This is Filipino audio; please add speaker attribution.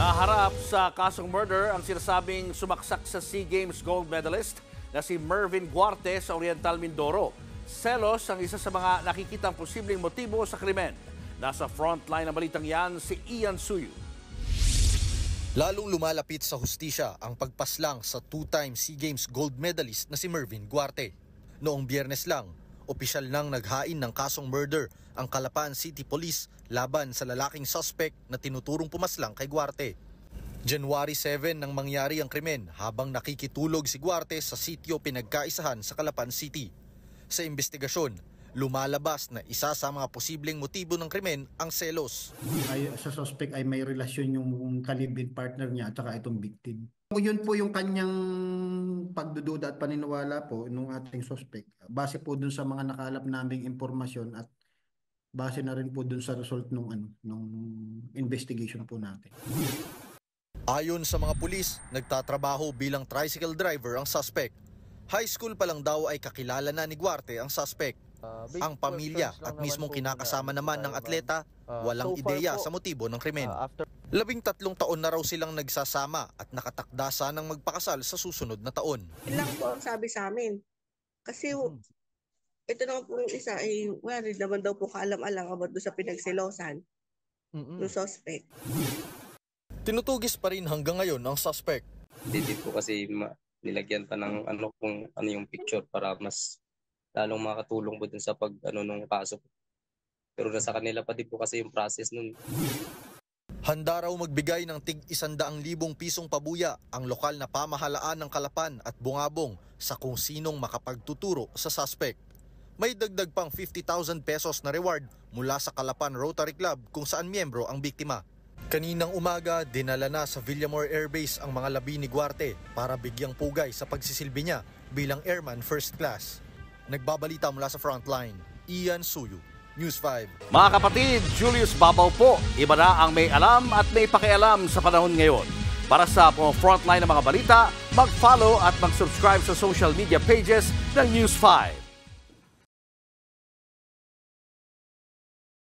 Speaker 1: Naharap sa kasong murder ang sinasabing sumaksak sa SEA Games gold medalist na si Mervin Guarte sa Oriental Mindoro. Selos ang isa sa mga nakikitang posibleng motibo sa krimen. Nasa frontline ng balitang yan si Ian Suyu.
Speaker 2: Lalong lumalapit sa hustisya ang pagpaslang sa two-time SEA Games gold medalist na si Mervin Guarte. Noong Biyernes lang, opisyal nang naghain ng kasong murder ang Calapan City Police laban sa lalaking suspect na tinuturong pumaslang kay Guarte. January 7 nang mangyari ang krimen habang nakikitulog si Guarte sa sitio pinagkaisahan sa Calapan City. Sa investigasyon, lumalabas na isa sa mga posibleng motibo ng krimen ang selos.
Speaker 3: Sa suspect ay may relasyon yung kalibin partner niya at saka itong victim. Yun po yung kanyang pagdududa at paniniwala po nung ating suspect. Base po dun sa mga nakalap naming impormasyon at base na rin po dun sa result nung investigation po natin.
Speaker 2: Ayon sa mga pulis, nagtatrabaho bilang tricycle driver ang suspect. High school pa lang daw ay kakilala na ni Guarte ang suspect. Ang pamilya at mismong kinakasama naman ng atleta walang ideya sa motibo ng krimen. 13 taon na raw silang nagsasama at nakatakda sanang magpakasal sa susunod na taon.
Speaker 4: Ilang po ang sabi sa amin. Kasi ito naman po yung isa ay wala naman daw po kaalam-alang about doon sa pinagsilosan ng suspect.
Speaker 2: Tinutugis pa rin hanggang ngayon ang suspect.
Speaker 5: Hindi po kasi nilagyan pa ng kung ano yung picture para mas lalong makatulong po dun sa nung kaso. Pero nasa kanila pa din po kasi yung process nun.
Speaker 2: Handa raw magbigay ng tig 100,000 pisong pabuya ang lokal na pamahalaan ng Calapan at Bungabong sa kung sinong makapagtuturo sa suspect. May dagdag pang 50,000 pesos na reward mula sa Calapan Rotary Club kung saan miyembro ang biktima. Kaninang umaga, dinala na sa Villamor Air Base ang mga labi ni Guarte para bigyang pugay sa pagsisilbi niya bilang Airman First Class. Nagbabalita mula sa Frontline, Ian Suyu, News 5.
Speaker 1: Mga kapatid, Julius Babaw po. Iba na ang may alam at may pakialam sa panahon ngayon. Para sa Frontline ng mga balita, mag-follow at mag-subscribe sa social media pages ng News 5.